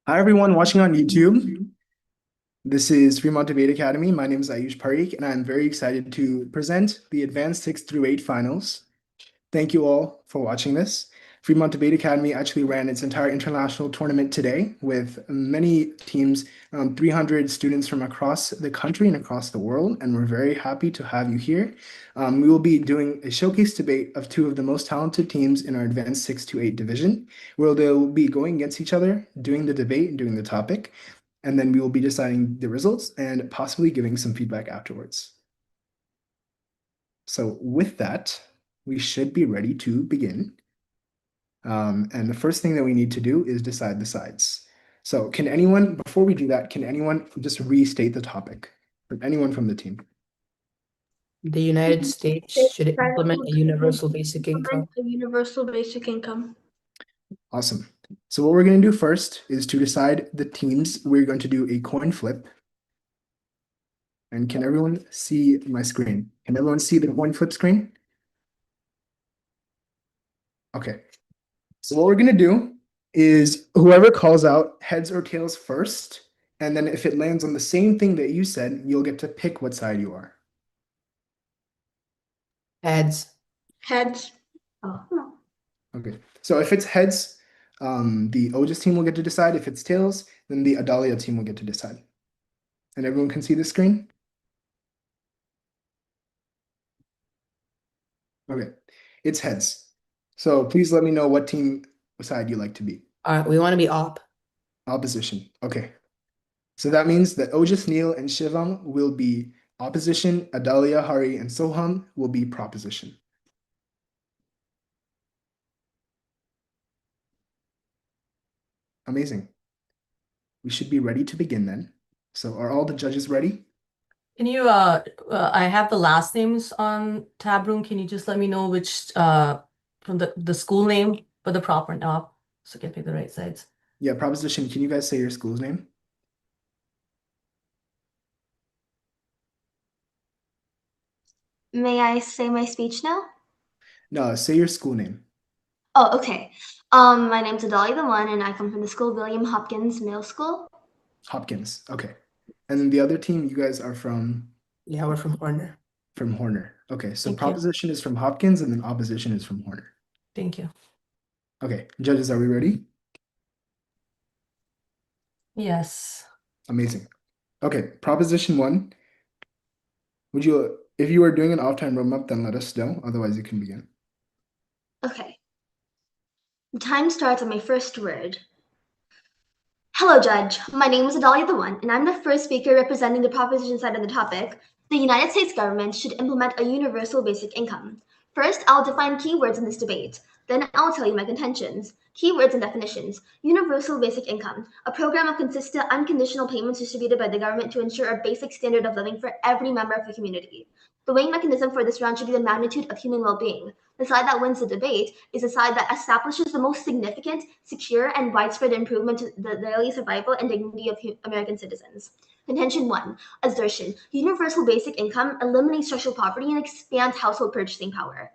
Hi, everyone watching on YouTube. This is Fremont Debate Academy. My name is Ayush Parikh, and I'm very excited to present the Advanced 6 through 8 finals. Thank you all for watching this. Fremont Debate Academy actually ran its entire international tournament today with many teams, 300 students from across the country and across the world, and we're very happy to have you here. We will be doing a showcase debate of two of the most talented teams in our Advanced 6 to 8 division, where they'll be going against each other, doing the debate and doing the topic, and then we will be deciding the results and possibly giving some feedback afterwards. So with that, we should be ready to begin. And the first thing that we need to do is decide the sides. So can anyone, before we do that, can anyone just restate the topic? Anyone from the team? The United States should implement a universal basic income. A universal basic income. Awesome. So what we're going to do first is to decide the teams. We're going to do a coin flip. And can everyone see my screen? Can everyone see the coin flip screen? Okay. So what we're going to do is whoever calls out heads or tails first, and then if it lands on the same thing that you said, you'll get to pick what side you are. Heads. Heads. Oh, no. Okay. So if it's heads, the Otis team will get to decide. If it's tails, then the Adalia team will get to decide. And everyone can see the screen? Okay. It's heads. So please let me know what team side you like to be. We want to be op. Opposition. Okay. So that means that Ojas, Neil, and Shivam will be opposition. Adalia, Hari, and Soham will be proposition. Amazing. We should be ready to begin then. So are all the judges ready? Can you, I have the last names on tab room. Can you just let me know which, from the school name, but the proper name, so I can pick the right sides? Yeah, proposition. Can you guys say your school's name? May I say my speech now? No, say your school name. Oh, okay. My name's Adalia the One, and I come from the school William Hopkins Middle School. Hopkins. Okay. And then the other team, you guys are from? Yeah, we're from Horner. From Horner. Okay, so Thank you. proposition is from Hopkins and then opposition is from Horner. Thank you. Okay, judges, are we ready? Yes. Amazing. Okay, proposition one. Would you, if you are doing an off-time roadmap, then let us know. Otherwise, you can begin. Okay. The time starts on my first word. Hello, Judge. My name is Adalia the One, and I'm the first speaker representing the proposition side of the topic. The United States government should implement a universal basic income. First, I'll define keywords in this debate. Then I'll tell you my contentions. Keywords and definitions. Universal basic income, a program of consistent, unconditional payments distributed by the government to ensure a basic standard of living for every member of the community. The weighing mechanism for this round should be the magnitude of human well-being. The side that wins the debate is the side that establishes the most significant, secure, and widespread improvement to the daily survival and dignity of American citizens. Contention 1. Assertion. Universal basic income eliminates structural poverty and expands household purchasing power.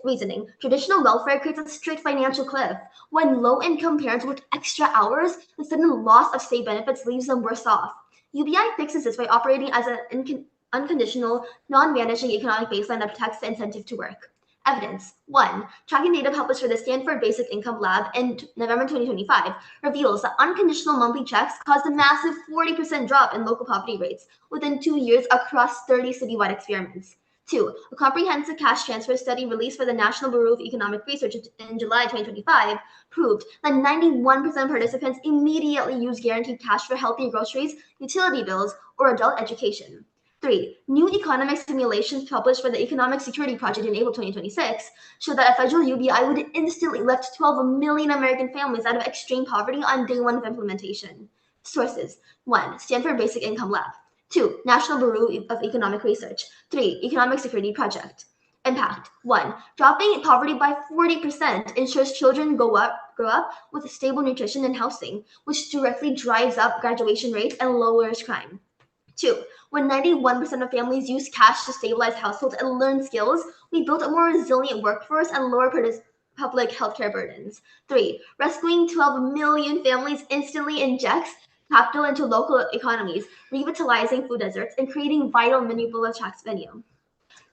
Reasoning. Traditional welfare creates a strict financial cliff. When low-income parents work extra hours, the sudden loss of state benefits leaves them worse off. UBI fixes this by operating as an unconditional, non-vanishing economic baseline that protects the incentive to work. Evidence. 1. Tracking data published for the Stanford Basic Income Lab in November 2025 reveals that unconditional monthly checks caused a massive 40% drop in local poverty rates within 2 years across 30 citywide experiments. 2. A comprehensive cash transfer study released by the National Bureau of Economic Research in July 2025 proved that 91% of participants immediately used guaranteed cash for healthy groceries, utility bills, or adult education. 3. New economic simulations published by the Economic Security Project in April 2026 showed that a federal UBI would instantly lift 12 million American families out of extreme poverty on day 1 of implementation. Sources. 1. Stanford Basic Income Lab. 2. National Bureau of Economic Research. 3. Economic Security Project. Impact. 1. Dropping poverty by 40% ensures children grow up with stable nutrition and housing, which directly drives up graduation rates and lowers crime. 2. When 91% of families use cash to stabilize households and learn skills, we built a more resilient workforce and lower public healthcare burdens. 3. Rescuing 12 million families instantly injects capital into local economies, revitalizing food deserts, and creating vital manipulative tax venue.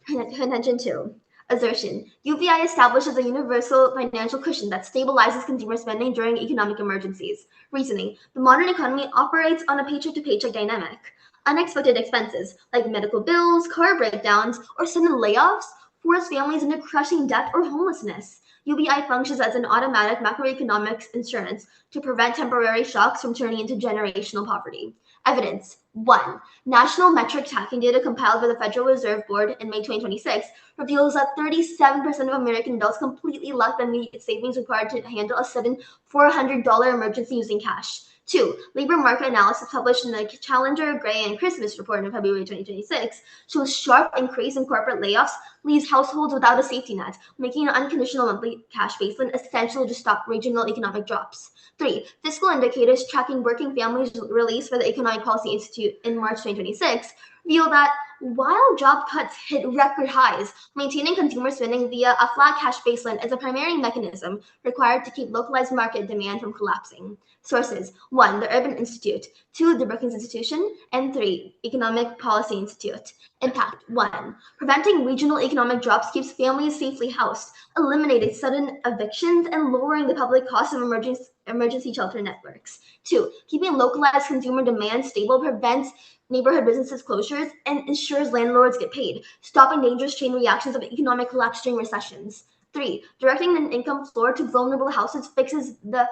Contention 2. Assertion. UBI establishes a universal financial cushion that stabilizes consumer spending during economic emergencies. Reasoning. The modern economy operates on a paycheck-to-paycheck dynamic. Unexpected expenses, like medical bills, car breakdowns, or sudden layoffs, force families into crushing debt or homelessness. UBI functions as an automatic macroeconomic insurance to prevent temporary shocks from turning into generational poverty. Evidence. 1. National metric tracking data compiled by the Federal Reserve Board in May 2026 reveals that 37% of American adults completely lack the immediate savings required to handle a sudden $400 emergency using cash. 2. Labor market analysis published in the Challenger, Gray, and Christmas report in February 2026 shows sharp increase in corporate layoffs leaves households without a safety net, making an unconditional monthly cash baseline essential to stop regional economic drops. 3. Fiscal indicators tracking working families released by the Economic Policy Institute in March 2026 reveal that while job cuts hit record highs, maintaining consumer spending via a flat cash baseline is a primary mechanism required to keep localized market demand from collapsing. Sources. 1. The Urban Institute. 2. The Brookings Institution. And 3. Economic Policy Institute. Impact. 1. Preventing regional economic drops keeps families safely housed, eliminating sudden evictions, and lowering the public cost of emergency shelter networks. 2. Keeping localized consumer demand stable prevents neighborhood businesses closures and ensures landlords get paid, stopping dangerous chain reactions of economic collapse during recessions. 3. Directing an income floor to vulnerable houses fixes the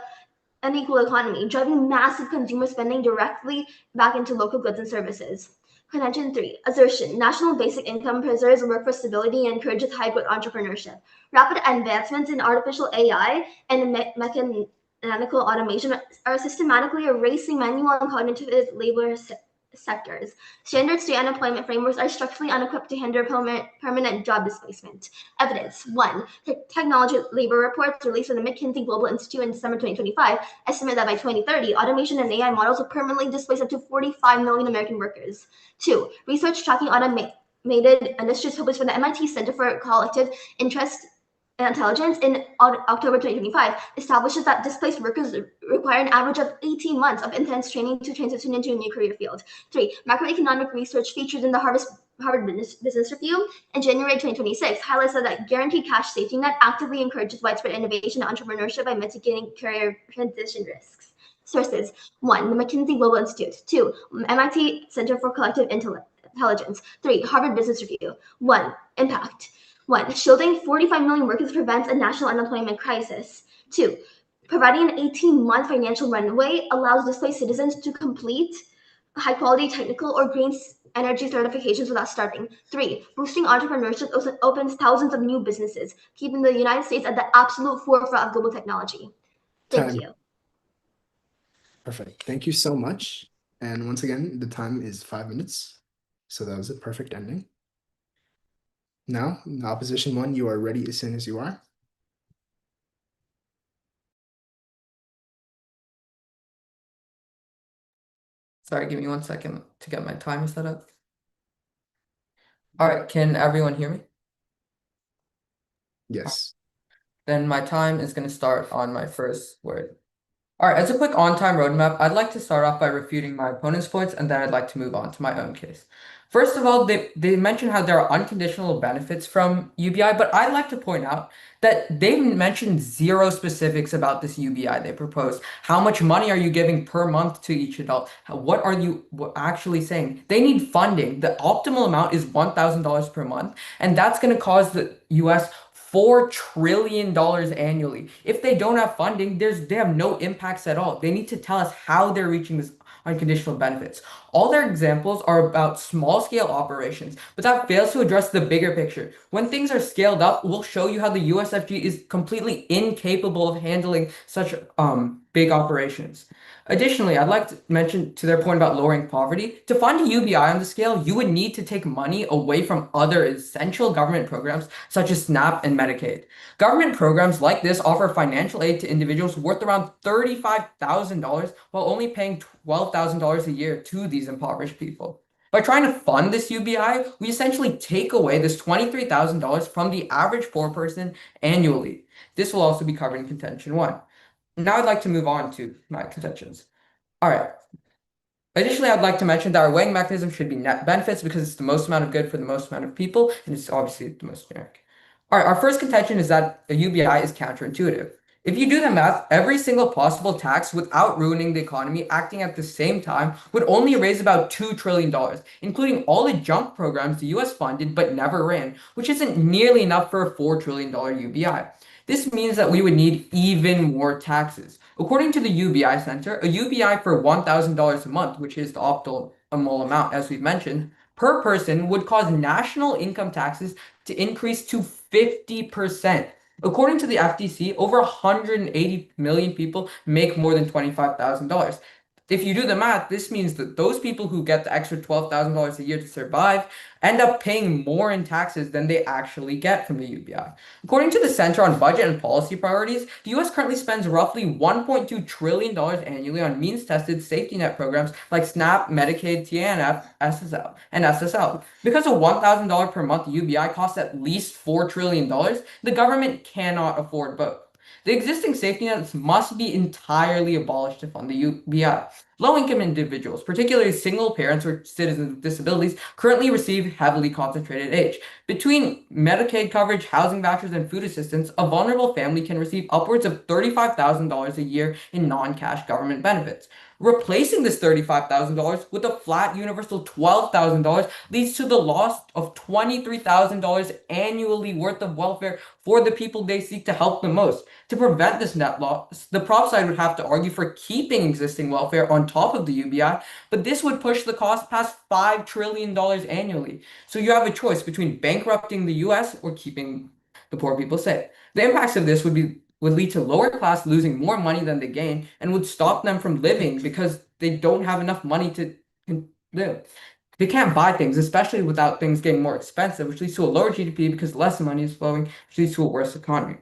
unequal economy, driving massive consumer spending directly back into local goods and services. Contention 3. Assertion. National basic income preserves workforce stability and encourages high-growth entrepreneurship. Rapid advancements in artificial AI and mechanical automation are systematically erasing manual and cognitive labor sectors. Standard state unemployment frameworks are structurally unequipped to hinder permanent job displacement. Evidence. 1. Technology labor reports released by the McKinsey Global Institute in December 2025 estimate that by 2030, automation and AI models will permanently displace up to 45 million American workers. 2. Research tracking automated industries published by the MIT Center for Collective Interest and Intelligence in October 2025 establishes that displaced workers require an average of 18 months of intense training to transition into a new career field. 3. Macroeconomic research featured in the Harvard Business Review in January 2026 highlights that guaranteed cash safety net actively encourages widespread innovation and entrepreneurship by mitigating career transition risks. Sources. 1. The McKinsey Global Institute. 2. MIT Center for Collective Intelligence. 3. Harvard Business Review. 1. Impact. 1. Shielding 45 million workers prevents a national unemployment crisis. 2. Providing an 18-month financial runway allows displaced citizens to complete high-quality technical or green energy certifications without starting. 3. Boosting entrepreneurship opens thousands of new businesses, keeping the United States at the absolute forefront of global technology. Thank you. Perfect. Thank you so much. And once again, the time is 5 minutes. So that was a perfect ending. Now, in opposition 1, you are ready as soon as you are. Sorry, give me 1 second to get my timer set up. All right, can everyone hear me? Yes. Then my time is going to start on my first word. All right, as a quick on-time roadmap, I'd like to start off by refuting my opponent's points, and then I'd like to move on to my own case. First of all, they mentioned how there are unconditional benefits from UBI, but I'd like to point out that they mentioned 0 specifics about this UBI they proposed. How much money are you giving per month to each adult? What are you actually saying? They need funding. The optimal amount is $1,000 per month, and that's going to cause the US $4 trillion annually. If they don't have funding, they have no impacts at all. They need to tell us how they're reaching this unconditional benefits. All their examples are about small scale operations, but that fails to address the bigger picture. When things are scaled up, we'll show you how the USFG is completely incapable of handling such big operations. Additionally, I'd like to mention to their point about lowering poverty. To fund a UBI on the scale, you would need to take money away from other essential government programs such as SNAP and Medicaid. Government programs like this offer financial aid to individuals worth around $35,000 while only paying $12,000 a year to these impoverished people. By trying to fund this UBI, we essentially take away this $23,000 from the average poor person annually. This will also be covered in contention 1. Now I'd like to move on to my contentions. All right. Additionally, I'd like to mention that our weighing mechanism should be net benefits because it's the most amount of good for the most amount of people, and it's obviously the most generic. All right, our first contention is that a UBI is counterintuitive. If you do the math, every single possible tax without ruining the economy acting at the same time would only raise about $2 trillion, including all the junk programs the US funded but never ran, which isn't nearly enough for a $4 trillion UBI. This means that we would need even more taxes. According to the UBI Center, a UBI for $1,000 a month, which is the optimal amount, as we've mentioned, per person would cause national income taxes to increase to 50%. According to the FTC, over 180 million people make more than $25,000. If you do the math, this means that those people who get the extra $12,000 a year to survive end up paying more in taxes than they actually get from the UBI. According to the Center on Budget and Policy Priorities, the US currently spends roughly $1.2 trillion annually on means-tested safety net programs like SNAP, Medicaid, TANF, SSL, and SSL. Because a $1,000 per month UBI costs at least $4 trillion, the government cannot afford both. The existing safety nets must be entirely abolished to fund the UBI. Low-income individuals, particularly single parents or citizens with disabilities, currently receive heavily concentrated aid. Between Medicaid coverage, housing vouchers, and food assistance, a vulnerable family can receive upwards of $35,000 a year in non-cash government benefits. Replacing this $35,000 with a flat universal $12,000 leads to the loss of $23,000 annually worth of welfare for the people they seek to help the most. To prevent this net loss, the prop side would have to argue for keeping existing welfare on top of the UBI, but this would push the cost past $5 trillion annually. So you have a choice between bankrupting the US or keeping the poor people safe. The impacts of this would lead to lower class losing more money than they gain and would stop them from living because they don't have enough money to live. They can't buy things, especially without things getting more expensive, which leads to a lower GDP because less money is flowing, which leads to a worse economy.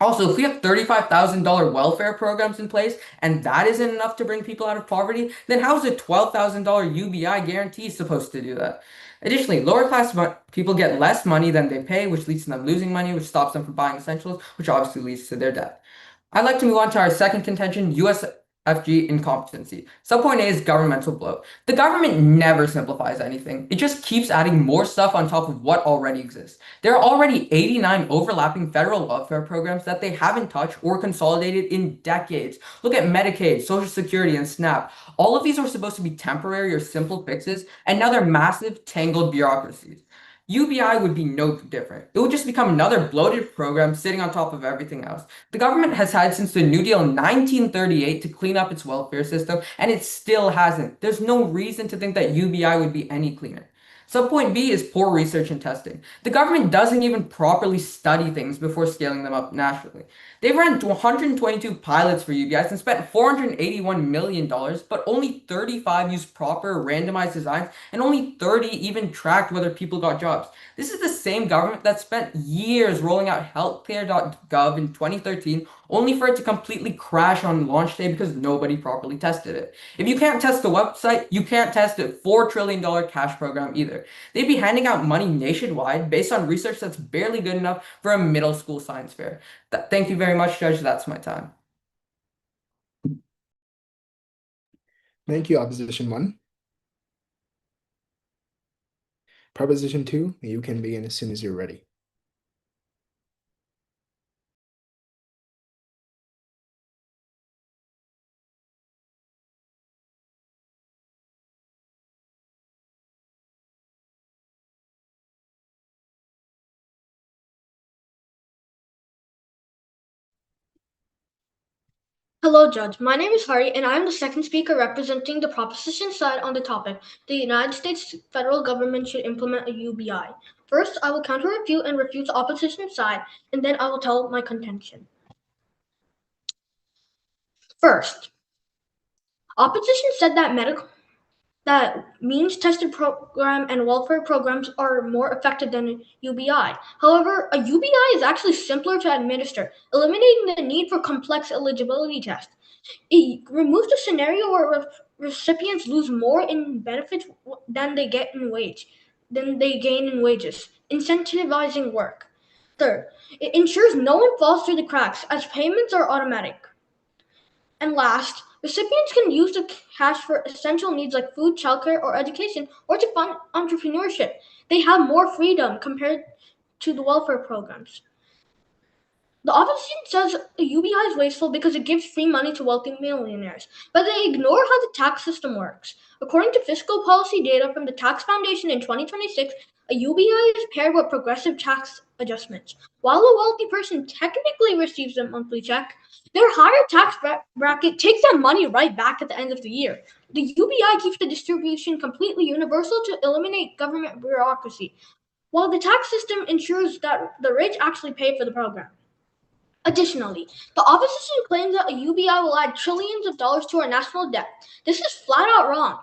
Also, if we have $35,000 welfare programs in place and that isn't enough to bring people out of poverty, then how is a $12,000 UBI guarantee supposed to do that? Additionally, lower class people get less money than they pay, which leads to them losing money, which stops them from buying essentials, which obviously leads to their debt. I'd like to move on to our second contention, USFG incompetency. Subpoint A is governmental bloat. The government never simplifies anything. It just keeps adding more stuff on top of what already exists. There are already 89 overlapping federal welfare programs that they haven't touched or consolidated in decades. Look at Medicaid, Social Security, and SNAP. All of these were supposed to be temporary or simple fixes, and now they're massive, tangled bureaucracies. UBI would be no different. It would just become another bloated program sitting on top of everything else. The government has had since the New Deal in 1938 to clean up its welfare system, and it still hasn't. There's no reason to think that UBI would be any cleaner. Subpoint B is poor research and testing. The government doesn't even properly study things before scaling them up nationally. They've run 122 pilots for UBIs and spent $481 million, but only 35 used proper randomized designs, and only 30 even tracked whether people got jobs. This is the same government that spent years rolling out healthcare.gov in 2013, only for it to completely crash on launch day because nobody properly tested it. If you can't test the website, you can't test a $4 trillion cash program either. They'd be handing out money nationwide based on research that's barely good enough for a middle school science fair. Thank you very much, Judge. That's my time. Thank you, Opposition 1. Proposition 2, you can begin as soon as you're ready. Hello, Judge. My name is Hari, and I am the second speaker representing the proposition side on the topic. The United States federal government should implement a UBI. First, I will counter-refute and refute the opposition side, and then I will tell my contention. First, opposition said that means-tested program and welfare programs are more effective than a UBI. However, a UBI is actually simpler to administer, eliminating the need for complex eligibility tests. It removes the scenario where recipients lose more in benefits than they gain in wages, incentivizing work. Third, it ensures no one falls through the cracks as payments are automatic. And last, recipients can use the cash for essential needs like food, childcare, or education, or to fund entrepreneurship. They have more freedom compared to the welfare programs. The opposition says the UBI is wasteful because it gives free money to wealthy millionaires, but they ignore how the tax system works. According to fiscal policy data from the Tax Foundation in 2026, a UBI is paired with progressive tax adjustments. While a wealthy person technically receives a monthly check, their higher tax bracket takes that money right back at the end of the year. The UBI keeps the distribution completely universal to eliminate government bureaucracy, while the tax system ensures that the rich actually pay for the program. Additionally, the opposition claims that a UBI will add trillions of dollars to our national debt. This is flat out wrong.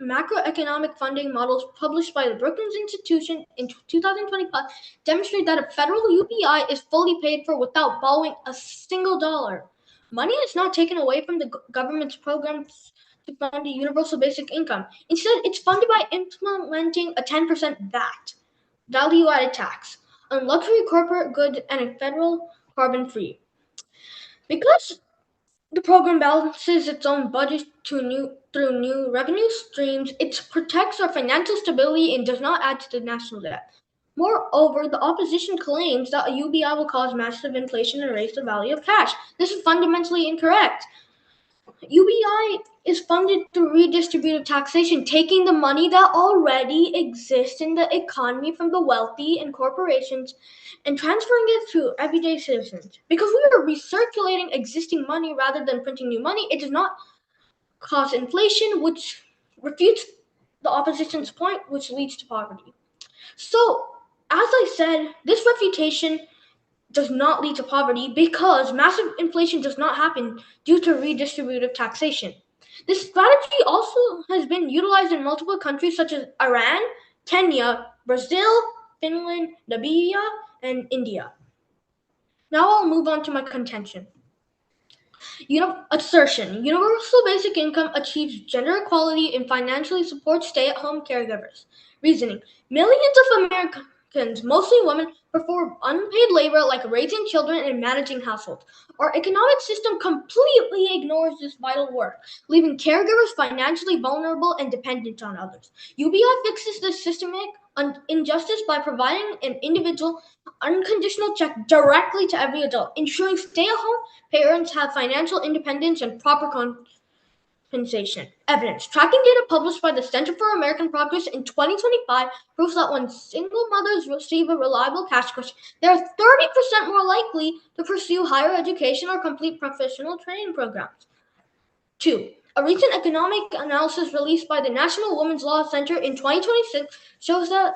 Macroeconomic funding models published by the Brookings Institution in 2025 demonstrate that a federal UBI is fully paid for without borrowing a single dollar. Money is not taken away from the government's programs to fund a universal basic income. Instead, it's funded by implementing a 10% VAT, value-added tax, on luxury corporate goods and a federal carbon-free. Because the program balances its own budget through new revenue streams, it protects our financial stability and does not add to the national debt. Moreover, the opposition claims that a UBI will cause massive inflation and raise the value of cash. This is fundamentally incorrect. UBI is funded through redistributive taxation, taking the money that already exists in the economy from the wealthy and corporations and transferring it to everyday citizens. Because we are recirculating existing money rather than printing new money, it does not cause inflation, which refutes the opposition's point, which leads to poverty. So, as I said, this refutation does not lead to poverty because massive inflation does not happen due to redistributive taxation. This strategy also has been utilized in multiple countries such as Iran, Kenya, Brazil, Finland, Namibia, and India. Now I'll move on to my contention. Assertion. Universal basic income achieves gender equality and financially supports stay-at-home caregivers. Reasoning. Millions of Americans, mostly women, perform unpaid labor like raising children and managing households. Our economic system completely ignores this vital work, leaving caregivers financially vulnerable and dependent on others. UBI fixes this systemic injustice by providing an individual unconditional check directly to every adult, ensuring stay-at-home parents have financial independence and proper compensation. Evidence. Tracking data published by the Center for American Progress in 2025 proves that when single mothers receive a reliable cash cushion, they are 30% more likely to pursue higher education or complete professional training programs. 2. A recent economic analysis released by the National Women's Law Center in 2026 shows that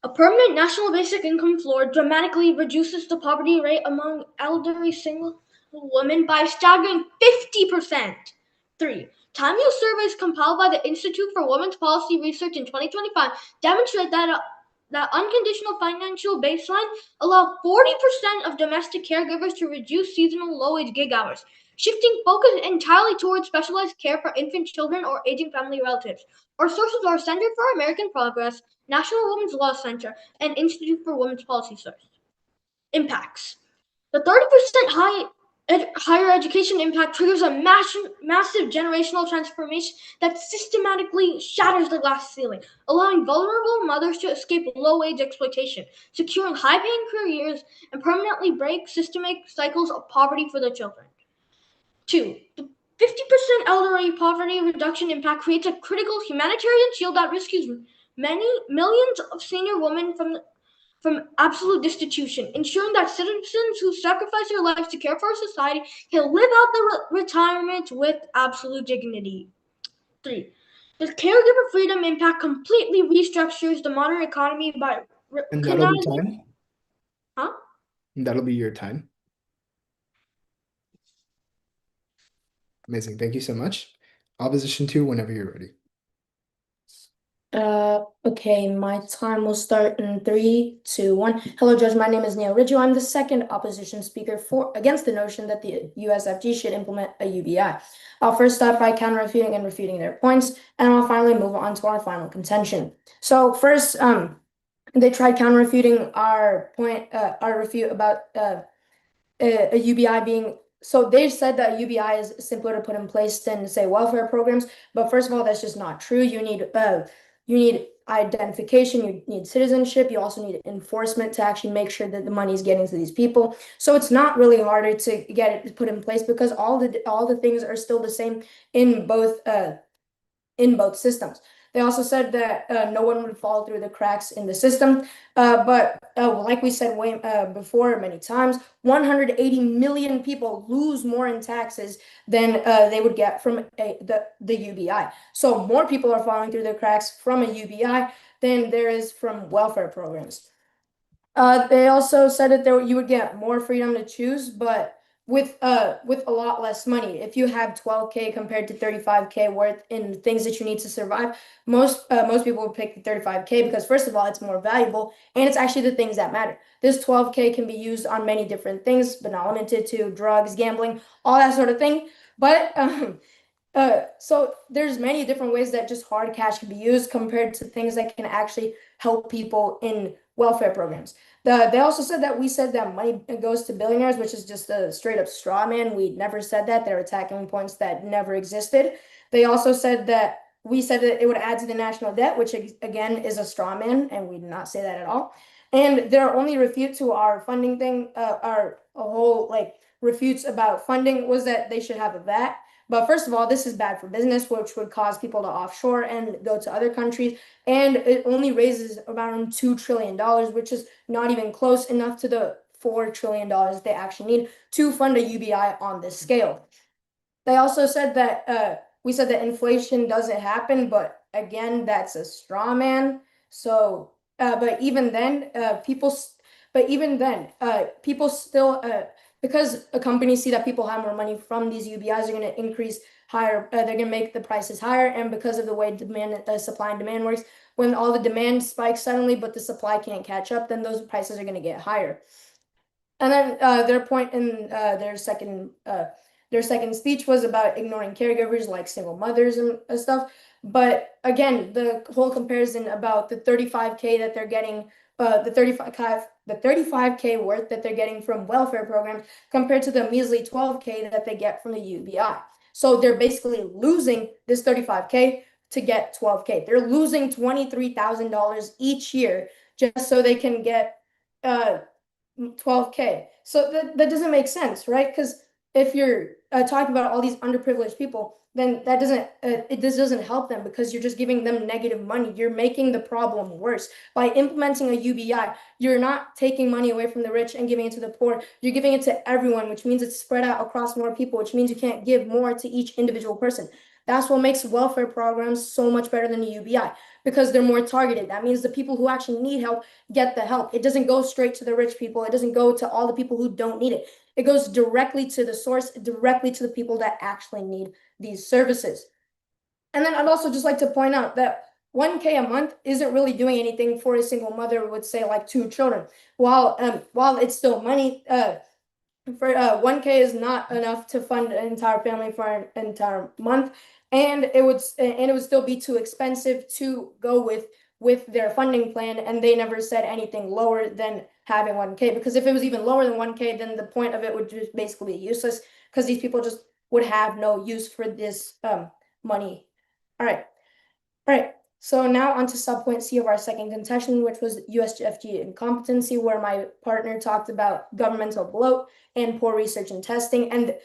a permanent national basic income floor dramatically reduces the poverty rate among elderly single women by a staggering 50%. 3. Time-use surveys compiled by the Institute for Women's Policy Research in 2025 demonstrate that unconditional financial baseline allow 40% of domestic caregivers to reduce seasonal low-wage gig hours, shifting focus entirely towards specialized care for infant children or aging family relatives. Our sources are Center for American Progress, National Women's Law Center, and Institute for Women's Policy Research. Impacts. The 30% higher education impact triggers a massive generational transformation that systematically shatters the glass ceiling, allowing vulnerable mothers to escape low-wage exploitation, securing high-paying careers, and permanently break systemic cycles of poverty for their children. 2. The 50% elderly poverty reduction impact creates a critical humanitarian shield that rescues millions of senior women from absolute destitution, ensuring that citizens who sacrifice their lives to care for our society can live out their retirement with absolute dignity. 3. The caregiver freedom impact completely restructures the modern economy by And that'll be time? Huh? And that'll be your time. Amazing. Thank you so much. Opposition 2, whenever you're ready. Okay, my time will start in 3, 2, 1. Hello, Judge. My name is Neil Ridgio. I'm the second opposition speaker against the notion that the USFG should implement a UBI. I'll first start by counter-refuting and refuting their points, and I'll finally move on to our final contention. So first, they tried counter-refuting our refute about a UBI being. So they've said that UBI is simpler to put in place than, say, welfare programs. But first of all, that's just not true. You need identification, you need citizenship, you also need enforcement to actually make sure that the money is getting to these people. So it's not really harder to get it put in place because all the things are still the same in both systems. They also said that no one would fall through the cracks in the system. But like we said before many times, 180 million people lose more in taxes than they would get from the UBI. So more people are falling through the cracks from a UBI than there is from welfare programs. They also said that you would get more freedom to choose, but with a lot less money. If you have 12K compared to 35K worth in things that you need to survive, most people would pick the 35K because first of all, it's more valuable and it's actually the things that matter. This 12K can be used on many different things, but not limited to drugs, gambling, all that sort of thing. But so there's many different ways that just hard cash can be used compared to things that can actually help people in welfare programs. They also said that we said that money goes to billionaires, which is just a straight up straw man. We never said that. They're attacking points that never existed. They also said that we said that it would add to the national debt, which again is a straw man, and we did not say that at all. And their only refute to our funding thing, our whole like refutes about funding was that they should have a VAT. But first of all, this is bad for business, which would cause people to offshore and go to other countries. And it only raises around $2 trillion, which is not even close enough to the $4 trillion they actually need to fund a UBI on this scale. They also said that we said that inflation doesn't happen, but again, that's a straw man. So, but even then, people still because companies see that people have more money from these UBIs, are going to increase higher. They're going to make the prices higher, and because of the way supply and demand works, when all the demand spikes suddenly, but the supply can't catch up, then those prices are going to get higher. And then their point in their second speech was about ignoring caregivers like single mothers and stuff. But again, the whole comparison about the 35K that they're getting, the 35K worth that they're getting from welfare programs compared to the measly 12K that they get from the UBI. So they're basically losing this 35K to get 12K. They're losing $23,000 each year just so they can get 12K. So that doesn't make sense, right? Because if you're talking about all these underprivileged people, then that doesn't help them because you're just giving them negative money. You're making the problem worse. By implementing a UBI, you're not taking money away from the rich and giving it to the poor. You're giving it to everyone, which means it's spread out across more people, which means you can't give more to each individual person. That's what makes welfare programs so much better than a UBI because they're more targeted. That means the people who actually need help get the help. It doesn't go straight to the rich people. It doesn't go to all the people who don't need it. It goes directly to the source, directly to the people that actually need these services. And then I'd also just like to point out that 1K a month isn't really doing anything for a single mother with, say, like 2 children. While it's still money, for 1K is not enough to fund an entire family for an entire month, and it would still be too expensive to go with their funding plan, and they never said anything lower than having 1K, because if it was even lower than 1K, then the point of it would just basically be useless because these people just would have no use for this money. All right. So now onto subpoint C of our second contention, which was USFG incompetency, where my partner talked about governmental bloat and poor research and testing, and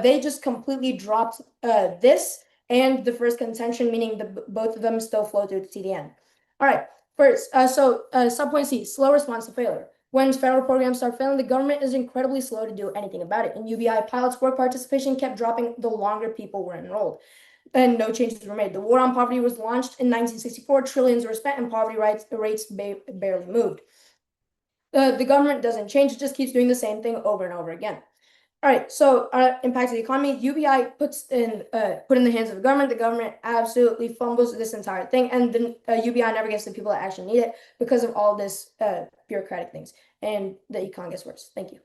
they just completely dropped this and the first contention, meaning both of them still flow through the TDN. All right, first, subpoint C, slow response to failure. When federal programs start failing, the government is incredibly slow to do anything about it. In UBI pilots, work participation kept dropping the longer people were enrolled, and no changes were made. The war on poverty was launched in 1964. Trillions were spent, and poverty rates barely moved. The government doesn't change; it just keeps doing the same thing over and over again. All right, so impact of the economy. UBI put in the hands of the government. The government absolutely fumbles this entire thing, and then UBI never gets the people that actually need it because of all this bureaucratic things, and the econ gets worse. Thank you.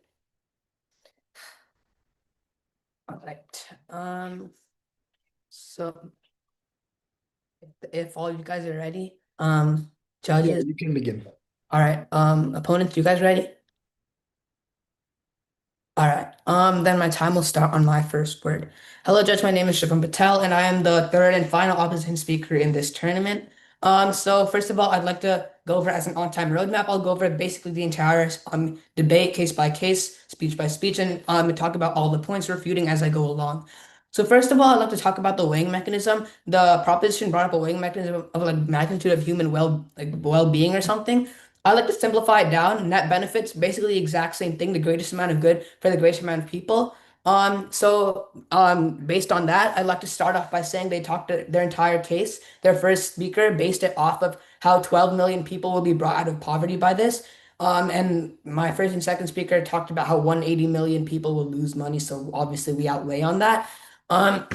All right. So if all you guys are ready, Yeah, judges. you can begin. All right. Opponents, you guys ready? All right. Then my time will start on my first word. Hello, Judge. My name is Shubham Patel, and I am the third and final opposition speaker in this tournament. So first of all, I'd like to go over as an on-time roadmap. I'll go over basically the entire debate, case by case, speech by speech, and talk about all the points refuting as I go along. So first of all, I'd like to talk about the weighing mechanism. The proposition brought up a weighing mechanism of like magnitude of human well-being or something. I like to simplify it down. Net benefits, basically the exact same thing, the greatest amount of good for the greatest amount of people. Based on that, I'd like to start off by saying they talked their entire case. Their first speaker based it off of how 12 million people will be brought out of poverty by this. And my first and second speaker talked about how 180 million people will lose money. So obviously we outweigh on that. Um,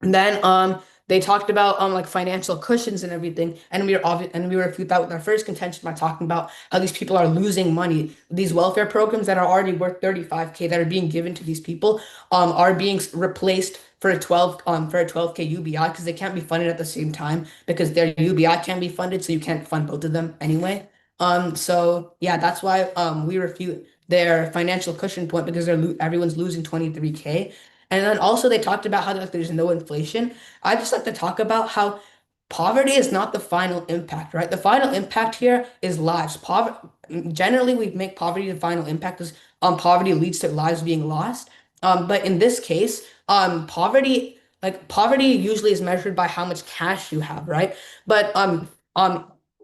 then they talked about like financial cushions and everything, and we refute that with our first contention by talking about how these people are losing money. These welfare programs that are already worth 35K that are being given to these people are being replaced for a 12K UBI because they can't be funded at the same time because their UBI can't be funded, so you can't fund both of them anyway. So yeah, that's why we refute their financial cushion point because everyone's losing 23K. And then also they talked about how like, there's no inflation. I just like to talk about how poverty is not the final impact, right? The final impact here is lives. Generally, we make poverty the final impact because poverty leads to lives being lost. But in this case, poverty usually is measured by how much cash you have, right? But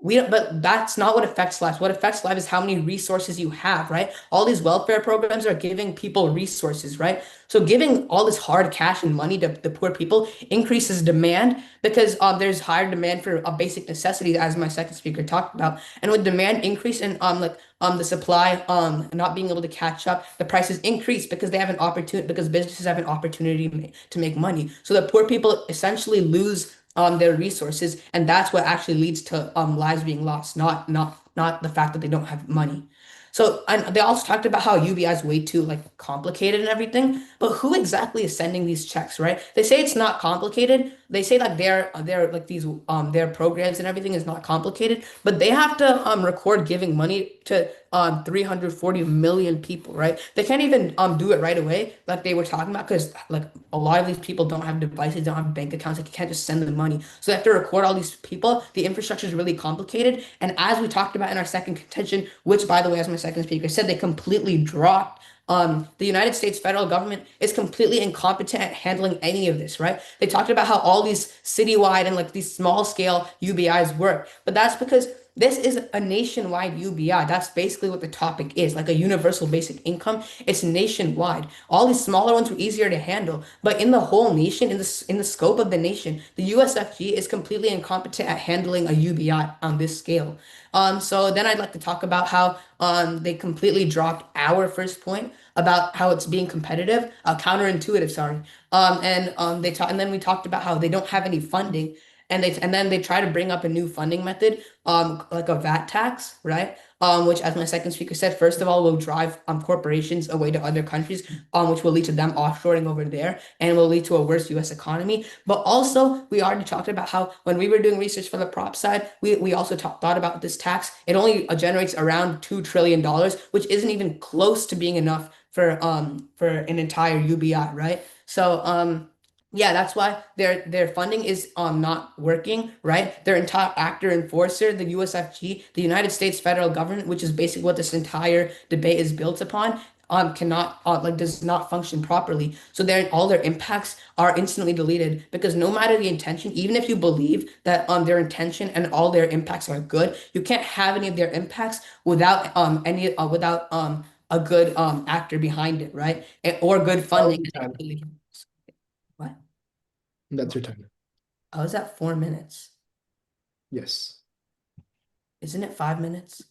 but that's not what affects lives. What affects life is how many resources you have, right? All these welfare programs are giving people resources, right? So giving all this hard cash and money to the poor people increases demand because there's higher demand for a basic necessity, as my second speaker talked about. And with demand increase and the supply not being able to catch up, the prices increase because they have an opportunity because businesses have an opportunity to make money. So the poor people essentially lose their resources, and that's what actually leads to lives being lost, not the fact that they don't have money. So, and they also talked about how UBI is way too like complicated and everything, but who exactly is sending these checks, right? They say it's not complicated. They say like their like these their programs and everything is not complicated, but they have to record giving money to 340 million people, right? They can't even do it right away like they were talking about because like a lot of these people don't have devices, don't have bank accounts, like you can't just send them money. So they have to record all these people. The infrastructure is really complicated. And as we talked about in our second contention, which by the way, as my second speaker said, they completely dropped. The United States federal government is completely incompetent at handling any of this, right? They talked about how all these citywide and like these small scale UBIs work, but that's because this is a nationwide UBI. That's basically what the topic is, like a universal basic income. It's nationwide. All these smaller ones were easier to handle, but in the whole nation, in the scope of the nation, the USFG is completely incompetent at handling a UBI on this scale. So then I'd like to talk about how they completely dropped our first point about how it's being competitive, counterintuitive, sorry. And then we talked about how they don't have any funding, and then they try to bring up a new funding method, like a VAT tax, right? Which, as my second speaker said, first of all, will drive corporations away to other countries, which will lead to them offshoring over there and will lead to a worse U.S. economy. But also, we already talked about how when we were doing research for the prop side, we also thought about this tax. It only generates around $2 trillion, which isn't even close to being enough for an entire UBI, right? So yeah, that's why their funding is not working, right? Their entire actor enforcer, the USFG, the United States federal government, which is basically what this entire debate is built upon, cannot does not function properly. So all their impacts are instantly deleted because no matter the intention, even if you believe that their intention and all their impacts are good, you can't have any of their impacts without a good actor behind it, right? Or good funding. What? That's your time. I was at 4 minutes. Yes. Isn't it 5 minutes?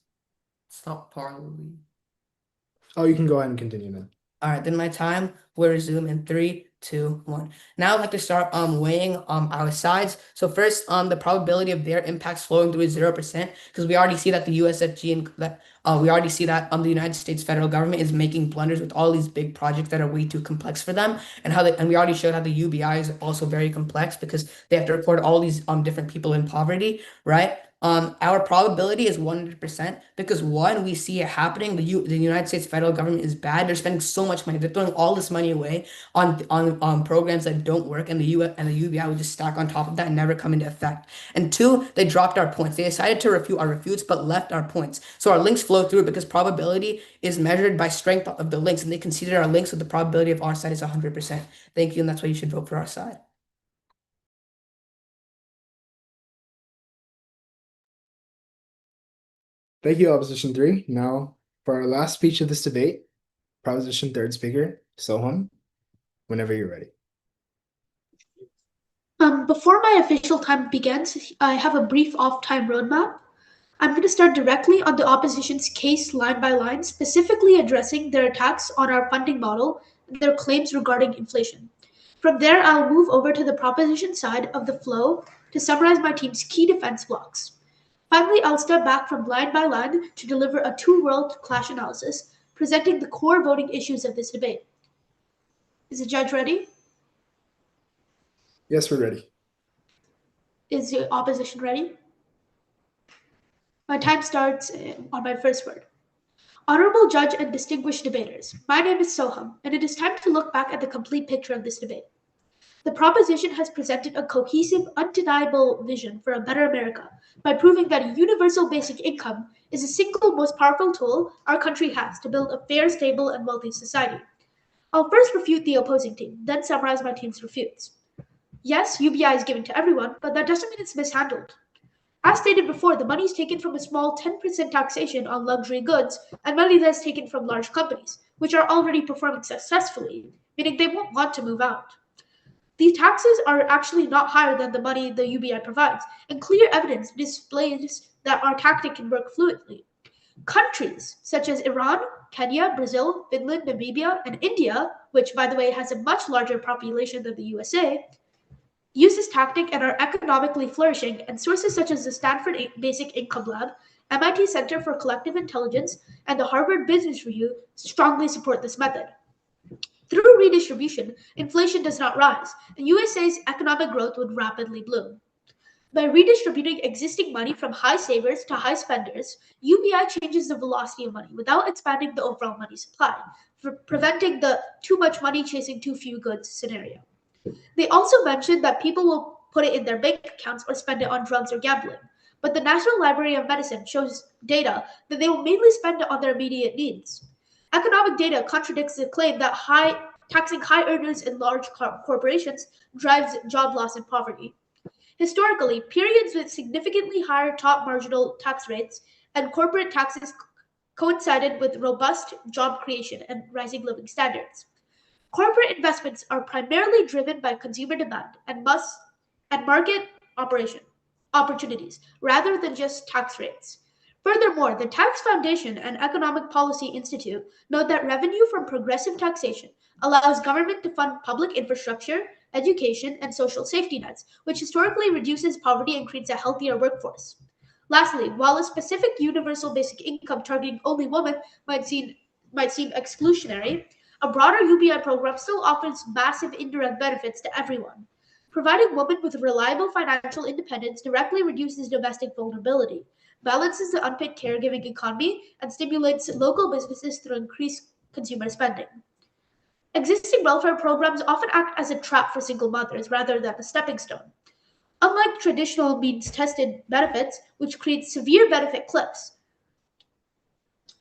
Stop parley. Oh, you can go ahead and continue then. All right, then my time will resume in 3, 2, 1. Now I'd like to start weighing our sides. So first, the probability of their impacts flowing through is 0%, because we already see that the USFG and that we already see that the United States federal government is making blunders with all these big projects that are way too complex for them, and we already showed how the UBI is also very complex because they have to record all these different people in poverty, right? Our probability is 100% because one, we see it happening. The United States federal government is bad. They're spending so much money. They're throwing all this money away on programs that don't work, and the UBI would just stack on top of that and never come into effect. And two, they dropped our points. They decided to refute our refutes, but left our points. So our links flow through because probability is measured by strength of the links, and they consider our links with the probability of our side is 100%. Thank you, and that's why you should vote for our side. Thank you, Opposition 3. Now, for our last speech of this debate, Proposition 3rd Speaker, Soham, whenever you're ready. Before my official time begins, I have a brief off-time roadmap. I'm going to start directly on the opposition's case line by line, specifically addressing their attacks on our funding model and their claims regarding inflation. From there, I'll move over to the proposition side of the flow to summarize my team's key defense blocks. Finally, I'll step back from line by line to deliver a two-world clash analysis, presenting the core voting issues of this debate. Is the judge ready? Yes, we're ready. Is the opposition ready? My time starts on my first word. Honorable judge and distinguished debaters, my name is Soham, and it is time to look back at the complete picture of this debate. The proposition has presented a cohesive, undeniable vision for a better America by proving that a universal basic income is the single most powerful tool our country has to build a fair, stable, and wealthy society. I'll first refute the opposing team, then summarize my team's refutes. Yes, UBI is given to everyone, but that doesn't mean it's mishandled. As stated before, the money is taken from a small 10% taxation on luxury goods and money that's taken from large companies, which are already performing successfully, meaning they won't want to move out. These taxes are actually not higher than the money the UBI provides, and clear evidence displays that our tactic can work fluidly. Countries such as Iran, Kenya, Brazil, Finland, Namibia, and India, which by the way has a much larger population than the USA, use this tactic and are economically flourishing, and sources such as the Stanford Basic Income Lab, MIT Center for Collective Intelligence, and the Harvard Business Review strongly support this method. Through redistribution, inflation does not rise, and USA's economic growth would rapidly bloom. By redistributing existing money from high savers to high spenders, UBI changes the velocity of money without expanding the overall money supply, preventing the too much money chasing too few goods scenario. They also mentioned that people will put it in their bank accounts or spend it on drugs or gambling, but the National Library of Medicine shows data that they will mainly spend it on their immediate needs. Economic data contradicts the claim that taxing high earners and large corporations drives job loss and poverty. Historically, periods with significantly higher top marginal tax rates and corporate taxes coincided with robust job creation and rising living standards. Corporate investments are primarily driven by consumer demand and market opportunities rather than just tax rates. Furthermore, the Tax Foundation and Economic Policy Institute note that revenue from progressive taxation allows government to fund public infrastructure, education, and social safety nets, which historically reduces poverty and creates a healthier workforce. Lastly, while a specific universal basic income targeting only women might seem exclusionary, a broader UBI program still offers massive indirect benefits to everyone. Providing women with reliable financial independence directly reduces domestic vulnerability, balances the unpaid caregiving economy, and stimulates local businesses through increased consumer spending. Existing welfare programs often act as a trap for single mothers rather than a stepping stone. Unlike traditional means-tested benefits, which create severe benefit cliffs,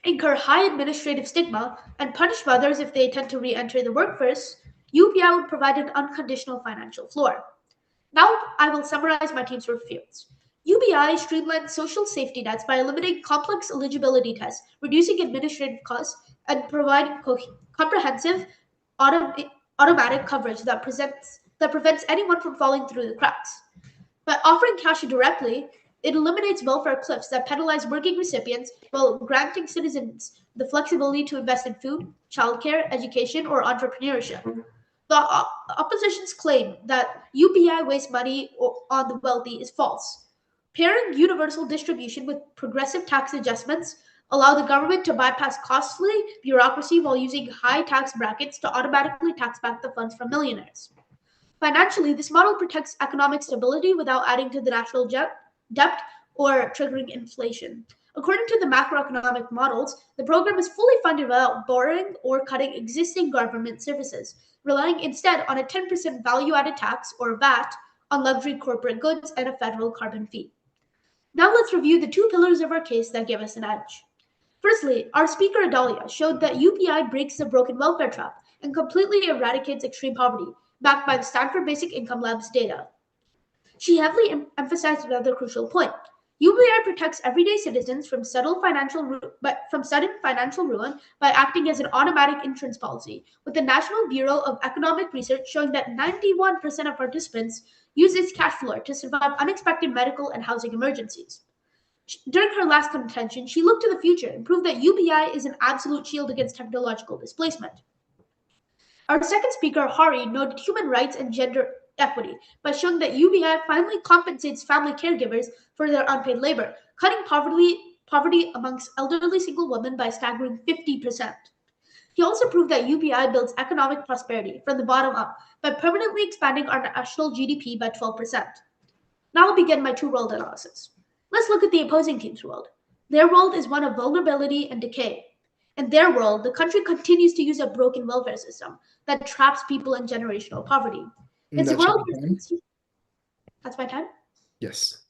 incur high administrative stigma, and punish mothers if they attempt to re-enter the workforce, UBI would provide an unconditional financial floor. Now I will summarize my team's refutes. UBI streamlines social safety nets by eliminating complex eligibility tests, reducing administrative costs, and providing comprehensive automatic coverage that prevents anyone from falling through the cracks. By offering cash directly, It eliminates welfare cliffs that penalize working recipients while granting citizens the flexibility to invest in food, childcare, education, or entrepreneurship. The opposition's claim that UBI wastes money on the wealthy is false. Pairing universal distribution with progressive tax adjustments allow the government to bypass costly bureaucracy while using high tax brackets to automatically tax back the funds from millionaires. Financially, this model protects economic stability without adding to the national debt or triggering inflation. According to the macroeconomic models, the program is fully funded without borrowing or cutting existing government services, relying instead on a 10% value added tax or VAT on luxury corporate goods and a federal carbon fee. Now let's review the two pillars of our case that give us an edge. Firstly, our speaker Adalia showed that UBI breaks the broken welfare trap and completely eradicates extreme poverty, backed by the Stanford Basic Income Lab's data. She heavily emphasized another crucial point. UBI protects everyday citizens from sudden financial ruin by acting as an automatic insurance policy, with the National Bureau of Economic Research showing that 91% of participants use its cash flow to survive unexpected medical and housing emergencies. During her last contention, she looked to the future and proved that UBI is an absolute shield against technological displacement. Our second speaker, Hari, noted human rights and gender equity by showing that UBI finally compensates family caregivers for their unpaid labor, cutting poverty amongst elderly single women by a staggering 50%. He also proved that UBI builds economic prosperity from the bottom up by permanently expanding our national GDP by 12%. Now I'll begin my two-world analysis. Let's look at the opposing team's world. Their world is one of vulnerability and decay. In their world, the country continues to use a broken welfare system that traps people in generational poverty. Its That should world be time. That's my time. Yes.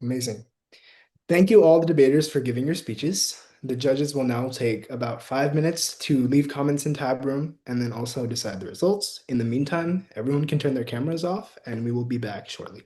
Amazing. Thank you all the debaters for giving your speeches. The judges will now take about 5 minutes to leave comments in tab room and then also decide the results. In the meantime, everyone can turn their cameras off and we will be back shortly.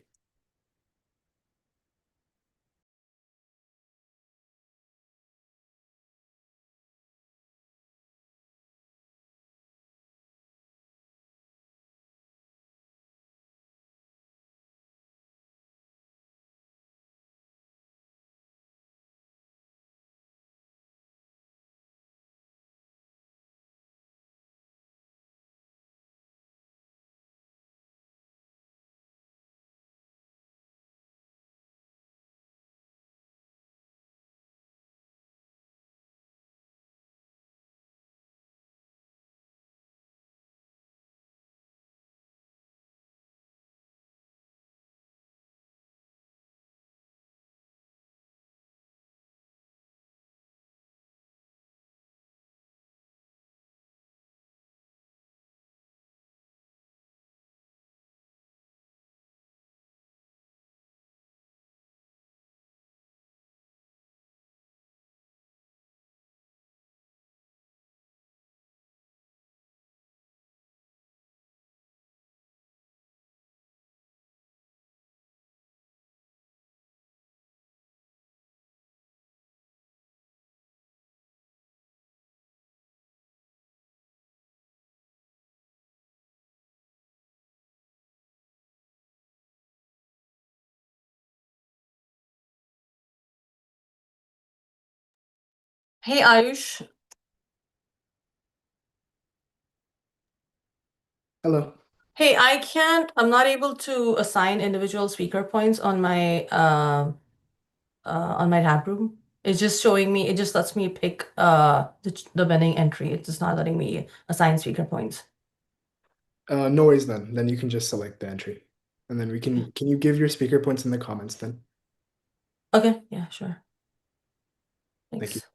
Hey, Ayush. Hello. Hey, I'm not able to assign individual speaker points on my tab room. It's just showing me, it just lets me pick the winning entry. It's just not letting me assign speaker points. No worries then. Then you can just select the entry. And then can you give your speaker points in the comments then? Okay, yeah, sure. Thank you. Thanks.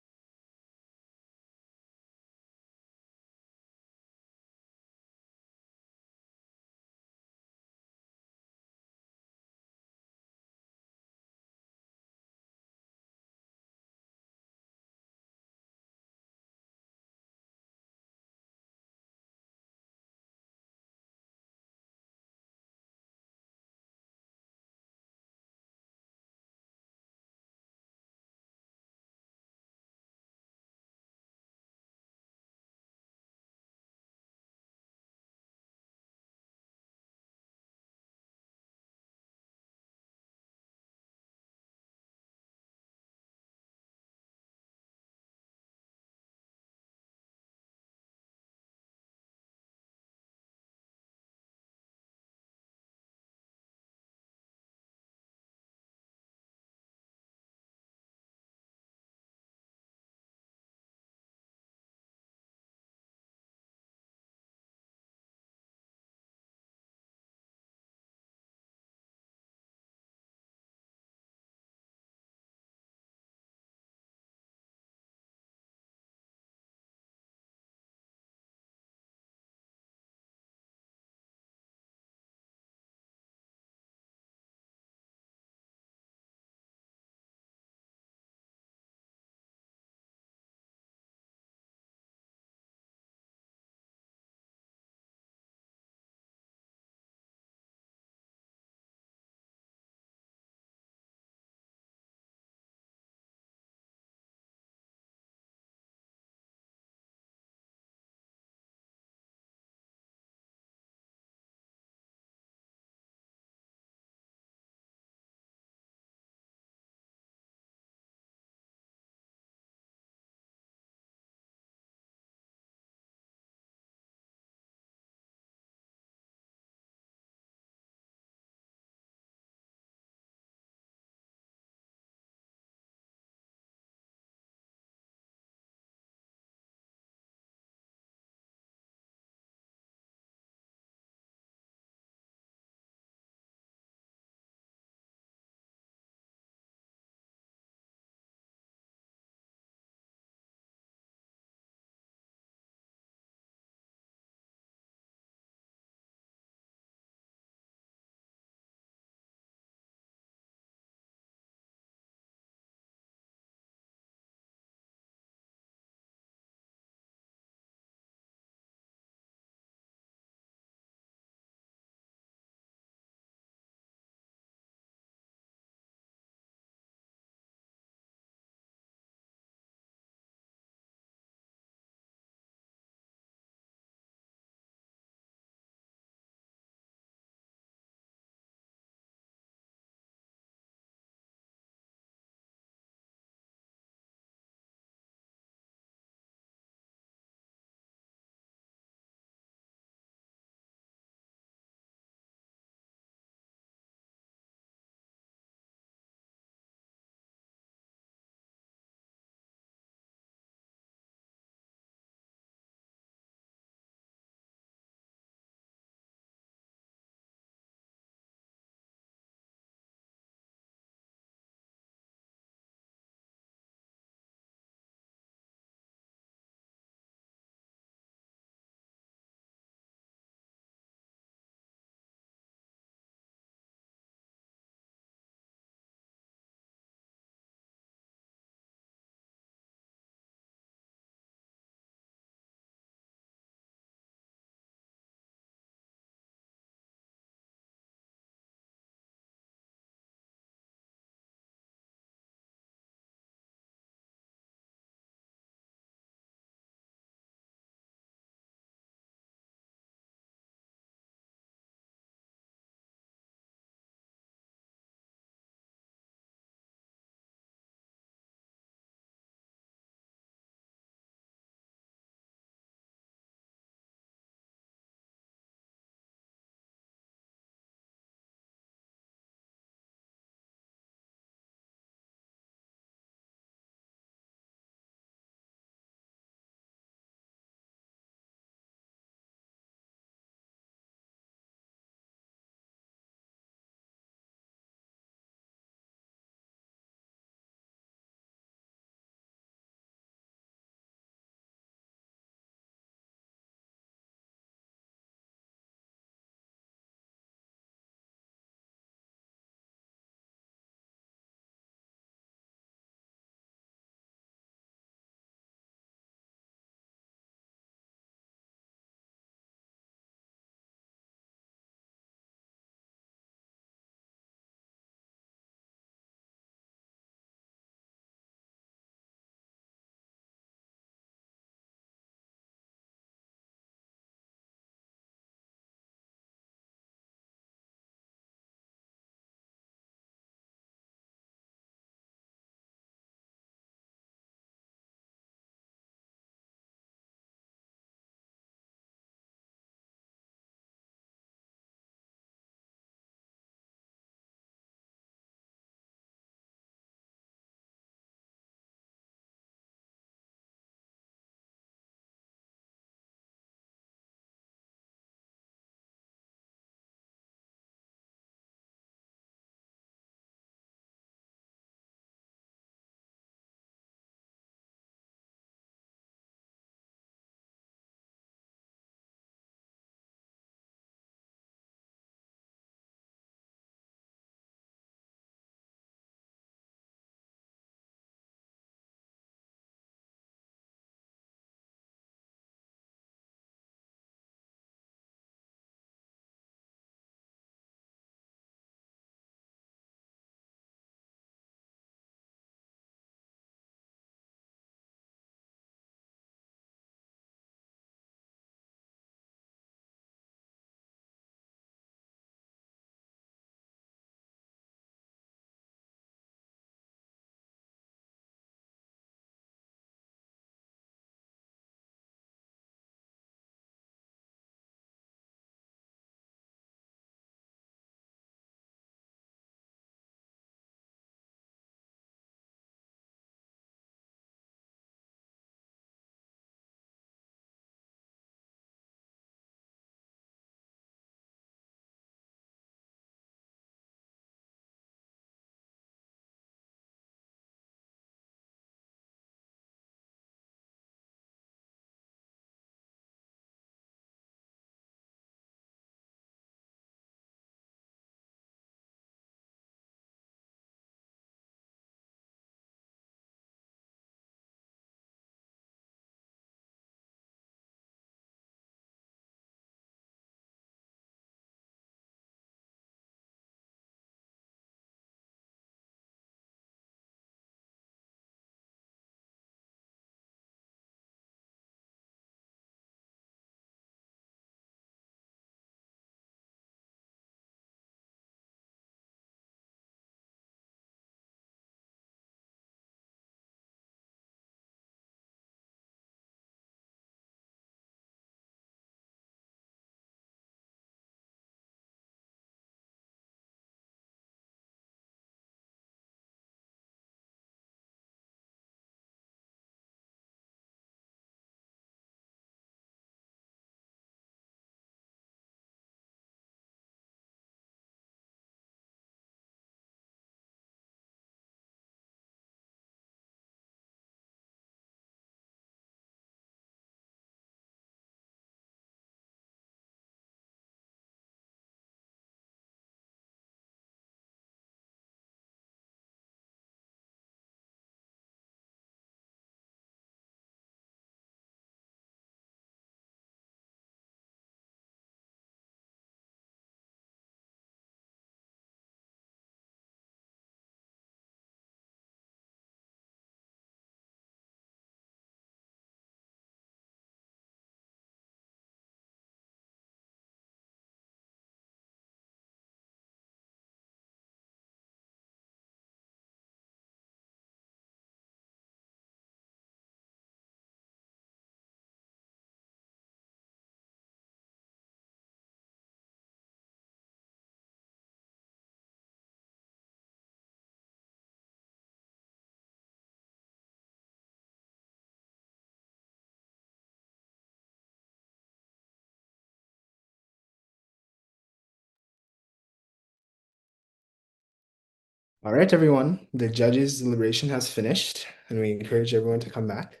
All right, everyone. The judges' deliberation has finished, and we encourage everyone to come back.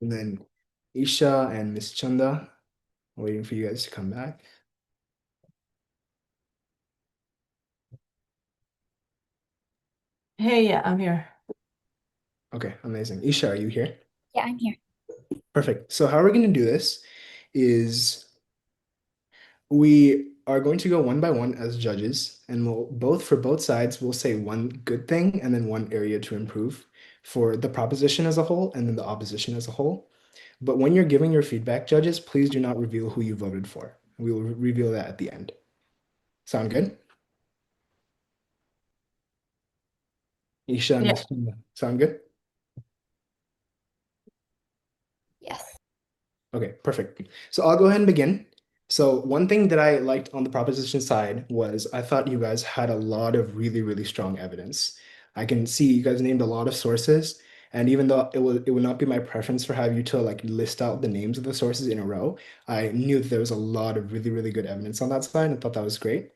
And then Isha and Miss Chanda, waiting for you guys to come back. Hey, yeah, I'm here. Okay, amazing. Isha, are you here? Yeah, I'm here. Perfect. So how we're going to do this is we are going to go one by one as judges, and for both sides, we'll say one good thing and then one area to improve for the proposition as a whole and then the opposition as a whole. But when you're giving your feedback, judges, please do not reveal who you voted for. We will reveal that at the end. Sound good? Isha and Yeah. Miss Chanda, sound good? Yes. Okay, perfect. So I'll go ahead and begin. So one thing that I liked on the proposition side was I thought you guys had a lot of really, really strong evidence. I can see you guys named a lot of sources, and even though it would not be my preference for have you to like list out the names of the sources in a row, I knew that there was a lot of really, really good evidence on that side. And thought that was great.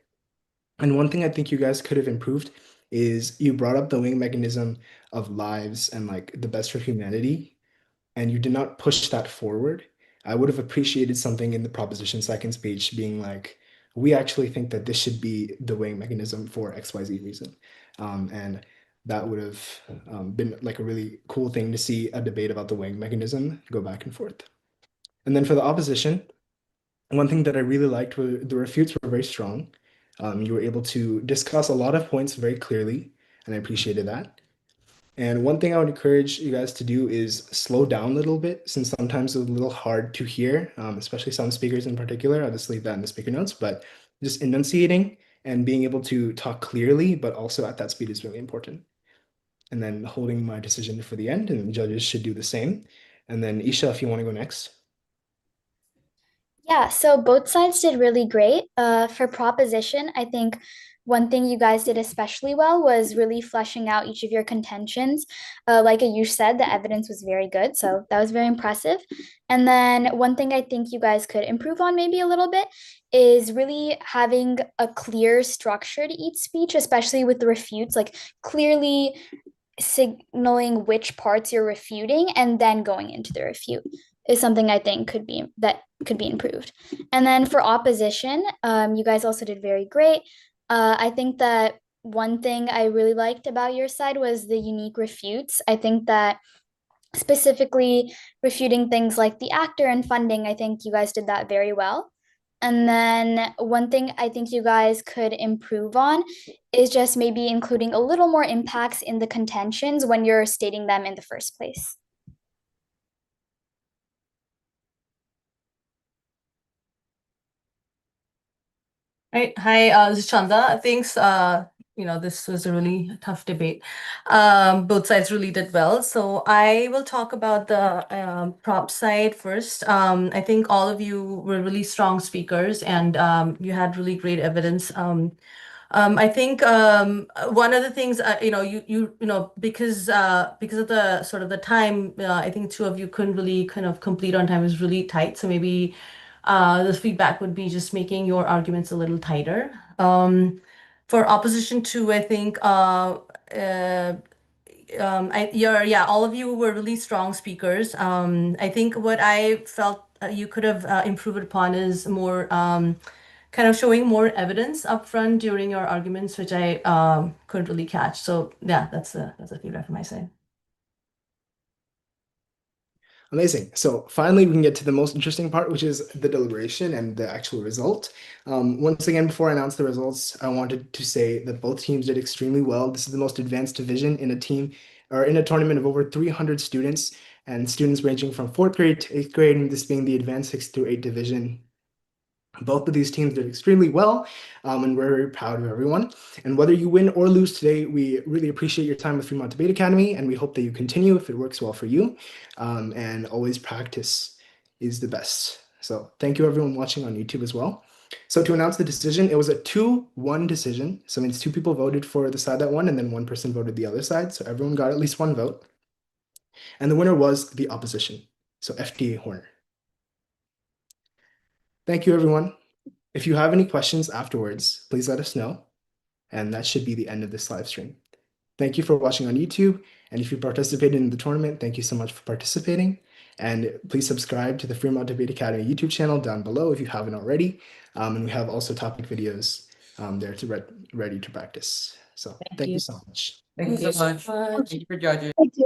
And one thing I think you guys could have improved is you brought up the wing mechanism of lives and like the best for humanity, and you did not push that forward. I would have appreciated something in the proposition second speech being like, we actually think that this should be the weighing mechanism for XYZ reason. And that would have been like a really cool thing to see a debate about the weighing mechanism go back and forth. And then for the opposition, one thing that I really liked were the refutes were very strong. You were able to discuss a lot of points very clearly, and I appreciated that. And one thing I would encourage you guys to do is slow down a little bit, since sometimes it's a little hard to hear, especially some speakers in particular. I'll just leave that in the speaker notes, but just enunciating and being able to talk clearly, but also at that speed is really important. And then holding my decision for the end, and the judges should do the same. And then Isha, if you want to go next. Yeah, so both sides did really great. For proposition, I think one thing you guys did especially well was really fleshing out each of your contentions. Like Ayush said, the evidence was very good, so that was very impressive. And then one thing I think you guys could improve on maybe a little bit is really having a clear structure to each speech, especially with the refutes, like clearly signaling which parts you're refuting and then going into the refute is something I think could be improved. And then for opposition, you guys also did very great. I think that one thing I really liked about your side was the unique refutes. I think that specifically refuting things like the actor and funding, I think you guys did that very well. And then one thing I think you guys could improve on is just maybe including a little more impacts in the contentions when you're stating them in the first place. Right. Hi, this is Chanda. Thanks. This was a really tough debate. Both sides really did well. So I will talk about the prop side first. I think all of you were really strong speakers, and you had really great evidence. I think one of the things because of the sort of the time, I think two of you couldn't really kind of complete on time. It was really tight, so maybe the feedback would be just making your arguments a little tighter. For opposition two, I think all of you were really strong speakers. I think what I felt you could have improved upon is more kind of showing more evidence upfront during your arguments, which I couldn't really catch. So yeah, that's a feedback from my side. Amazing. So finally, we can get to the most interesting part, which is the deliberation and the actual result. Once again, before I announce the results, I wanted to say that both teams did extremely well. This is the most advanced division in a team or in a tournament of over 300 students, and students ranging from 4th grade to 8th grade, and this being the advanced 6th through 8th division. Both of these teams did extremely well, and we're very proud of everyone. And whether you win or lose today, we really appreciate your time with Fremont Debate Academy, and we hope that you continue if it works well for you. And always practice is the best. So thank you everyone watching on YouTube as well. So to announce the decision, it was a 2-1 decision. So it means 2 people voted for the side that won, and then 1 person voted the other side. So everyone got at least 1 vote. And the winner was the opposition. So FTA Horner. Thank you, everyone. If you have any questions afterwards, please let us know. And that should be the end of this live stream. Thank you for watching on YouTube. And if you participated in the tournament, thank you so much for participating. And please subscribe to the Fremont Debate Academy YouTube channel down below if you haven't already. And we have also topic videos there to ready to practice. So thank you so much. Thank you so much. Thank you for judging. Thank you.